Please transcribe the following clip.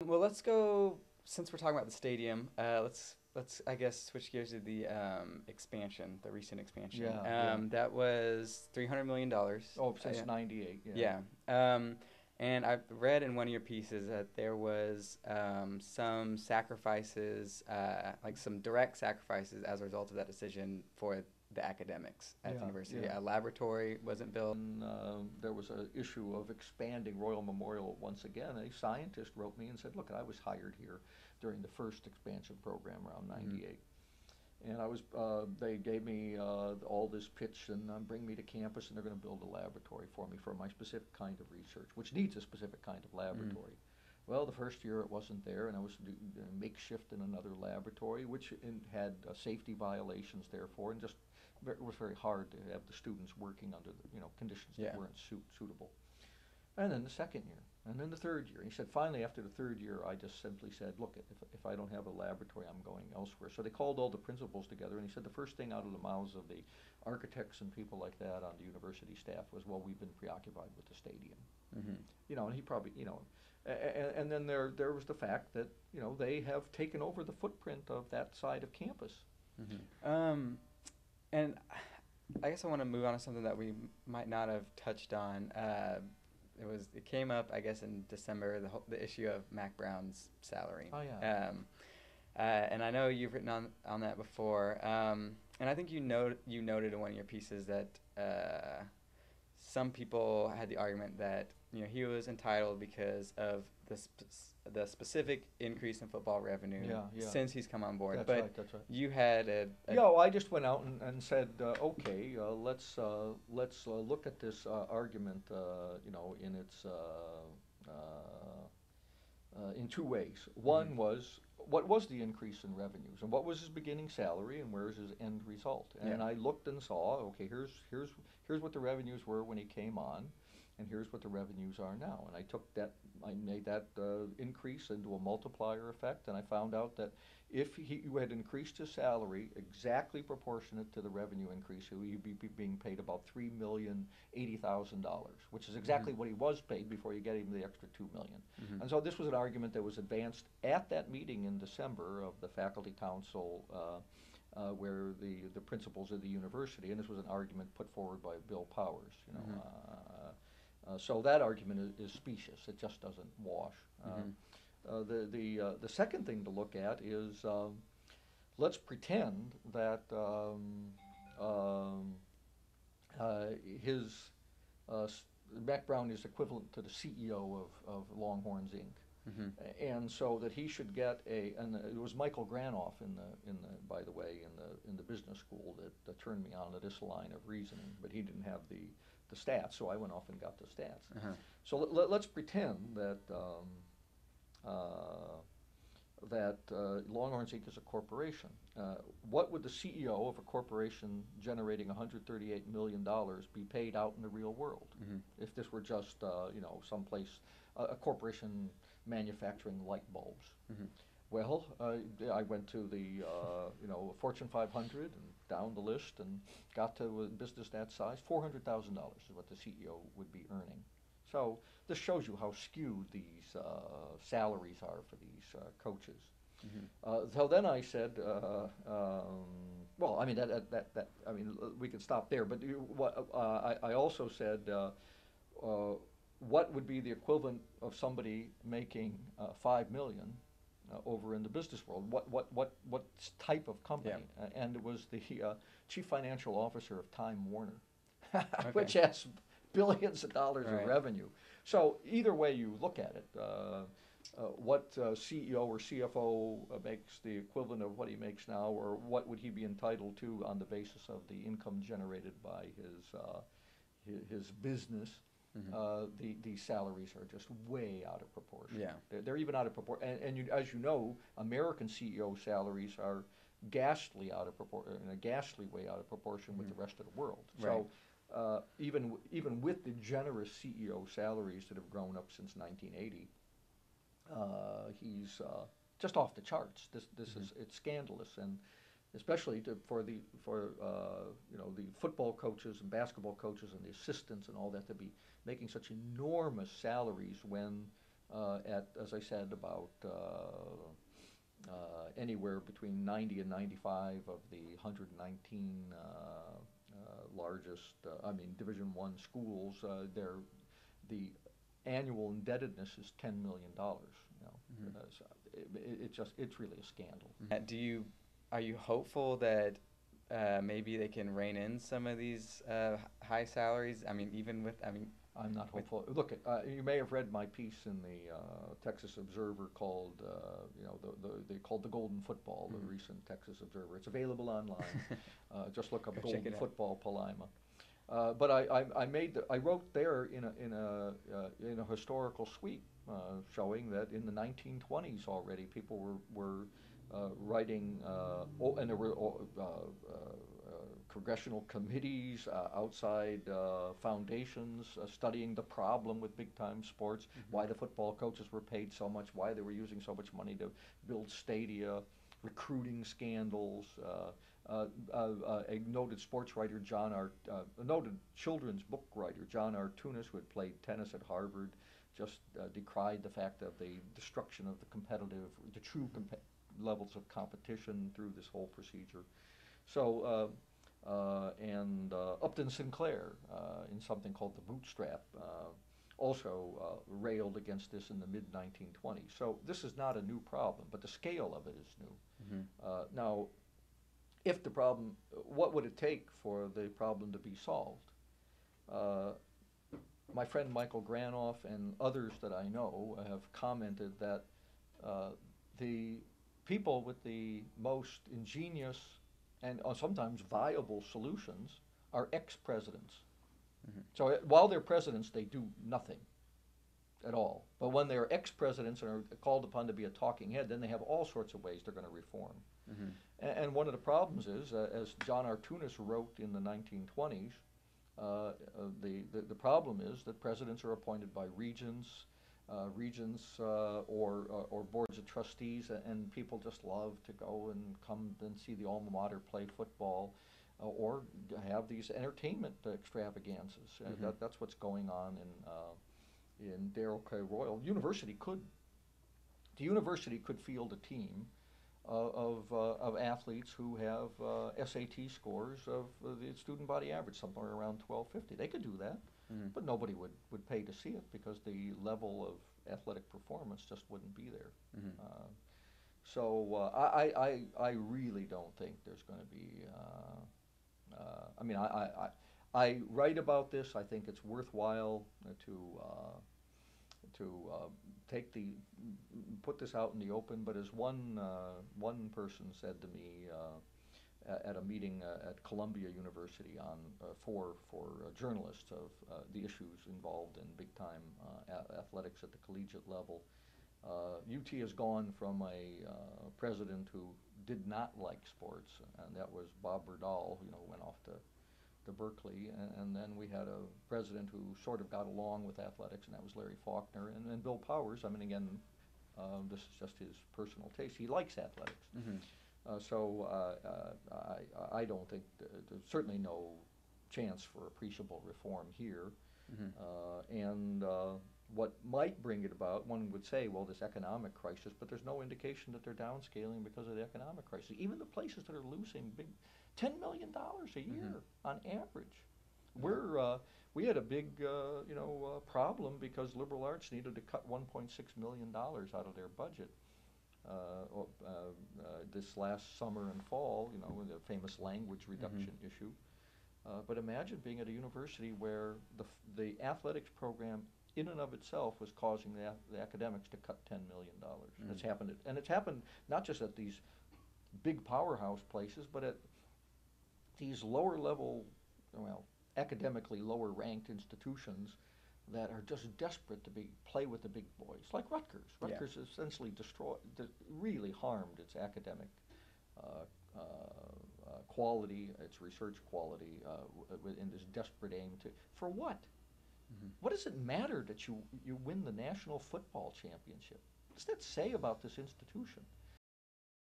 Well, let's go. Since we're talking about the stadium, let's I guess switch gears to the expansion, the recent expansion. Yeah, yeah. That was $300 million. Oh, since Yeah. '98, yeah. Yeah. And I've read in one of your pieces that there was some sacrifices, like some direct sacrifices as a result of that decision for the academics at the Yeah, university. yeah. A laboratory wasn't built. And there was an issue of expanding Royal Memorial once again. A scientist wrote me and said, "Look, I was hired here during the first expansion program around Hmm. '98." And they gave me all this pitch and bring me to campus, and they're going to build a laboratory for me for my specific kind of research, which needs a specific kind of Mm. laboratory. Well, the first year it wasn't there, and I was makeshift in another laboratory, which had safety violations, therefore, and just it was very hard to have the students working under conditions that Yeah. weren't suitable. And then the second year, and then the third year. And he said, finally, after the third year, I just simply said, look, if I don't have a laboratory, I'm going elsewhere. So they called all the principals together, and he said the first thing out of the mouths of the architects and people like that on the university staff was, well, we've been preoccupied with the stadium. Hmm. And he probably, and then there was the fact that, they have taken over the footprint of that side of campus. Hmm. And I guess I want to move on to something that we might not have touched on. It came up, I guess, in December, the issue of Mac Brown's salary. Oh, yeah. And I know you've written on that before. And I think you noted in one of your pieces that some people had the argument that he was entitled because of the specific increase in football revenue Yeah, yeah. since he's come on board. That's But right, that's right. you had Yeah, well, I just went out and said, okay, let's look at this argument, in its in two ways. Mhm. One was what was the increase in revenues, and what was his beginning salary, and where is his end result? Yeah. And I looked and saw, okay, here's what the revenues were when he came on, and here's what the revenues are now. And I made that increase into a multiplier effect, and I found out that if he had increased his salary exactly proportionate to the revenue increase, he would be being paid about $3,080,000, which is exactly Mhm. what he was paid before you get him the extra $2 million. Mhm. And so this was an argument that was advanced at that meeting in December of the faculty council, where the principals of the university, and this was an argument put forward by Bill Powers. Mhm. So that argument is specious. It just doesn't wash. Mhm. The second thing to look at is, let's pretend that um, his Mac Brown is equivalent to the CEO of Longhorns Inc. Mhm. And so that he should get and it was Michael Granoff by the way, in the business school that turned me on to this line of reasoning, but he didn't have the stats, so I went off and got the stats. Uh-huh. So let's pretend uh, that Longhorns Inc. is a corporation. What would the CEO of a corporation generating $138 million be paid out in the real world Mhm. if this were just, someplace, a corporation manufacturing light bulbs? Mhm. Well, I went to the Fortune 500 and down the list and got to a business that size. $400,000 is what the CEO would be earning. So this shows you how skewed these salaries are for these coaches. Mhm. So then I said, well, I mean we can stop there. But I also said, what would be the equivalent of somebody making $5 million over in the business world? What type of company? Yeah. And it was the chief financial officer of Time Warner, Okay. which has billions of dollars of Right. revenue. So either way you look at it, what CEO or CFO makes the equivalent of what he makes now, or what would he be entitled to on the basis of the income generated by his business? Mhm. The salaries are just way out of proportion. Yeah. They're even out of proportion, and as you know, American CEO salaries are ghastly out of proportion, in a ghastly way out of proportion with Mhm. the rest of the world. Right. So even with the generous CEO salaries that have grown up since 1980, he's just off the charts. This Mhm. is it's scandalous, and especially for the football coaches and basketball coaches and the assistants and all that to be making such enormous salaries when at, as I said, about anywhere between 90 and 95 of the 119 largest, Division I schools. The annual indebtedness is $10 million. So it's really a scandal. Are you hopeful that maybe they can rein in some of these high salaries? I mean, even with, I'm not hopeful. Look, you may have read my piece in the Texas Observer called, they called the Golden Football, the recent Texas Observer. It's available online. Just look up Golden Football Palaima. But I wrote there in a historical sweep, showing that in the 1920s already people were writing, and there were congressional committees, outside foundations studying the problem with big-time sports, why the football coaches were paid so much, why they were using so much money to build stadia, recruiting scandals. A noted sports writer, a noted children's book writer, John Artunis, who had played tennis at Harvard, just decried the fact of the destruction of the true levels of competition through this whole procedure. So, and Upton Sinclair, in something called The Bootstrap, also railed against this in the mid-1920s. So this is not a new problem, but the scale of it is new. Now, if the problem, what would it take for the problem to be solved? My friend Michael Granoff and others that I know have commented that the people with the most ingenious and sometimes viable solutions are ex-presidents. So while they're presidents, they do nothing at all. But when they're ex-presidents and are called upon to be a talking head, then they have all sorts of ways they're going to reform. And one of the problems is, as John Artunis wrote in the 1920s, the problem is that presidents are appointed by regents or boards of trustees, and people just love to go and come and see the alma mater play football, or have these entertainment extravaganzas. That's what's going on in Darrell K. Royal. The university could field a team of athletes who have SAT scores of the student body average, somewhere around 1250. They could do that, but nobody would pay to see it because the level of athletic performance just wouldn't be there. So I really don't think there's going to be. I write about this. I think it's worthwhile to put this out in the open. But as one person said to me at a meeting at Columbia University for journalists of the issues involved in big-time athletics at the collegiate level, UT has gone from a president who did not like sports, and that was Bob Berdahl, who went off to Berkeley, and then we had a president who sort of got along with athletics, and that was Larry Faulkner, and then Bill Powers. I mean, again, this is just his personal taste. He likes athletics. So I don't think there's certainly no chance for appreciable reform here. And what might bring it about, one would say, well, this economic crisis, but there's no indication that they're downscaling because of the economic crisis. Even the places that are losing big $10 million a year on average. We had a big problem because liberal arts needed to cut $1.6 million out of their budget this last summer and fall, the famous language reduction issue. But imagine being at a university where the athletics program in and of itself was causing the academics to cut $10 million. It's happened, and it's happened not just at these big powerhouse places, but at these lower level, academically lower ranked institutions that are just desperate to play with the big boys, like Rutgers. Rutgers essentially really harmed its academic quality, its research quality, in this desperate aim for what? What does it matter that you win the National Football Championship? What does that say about this institution?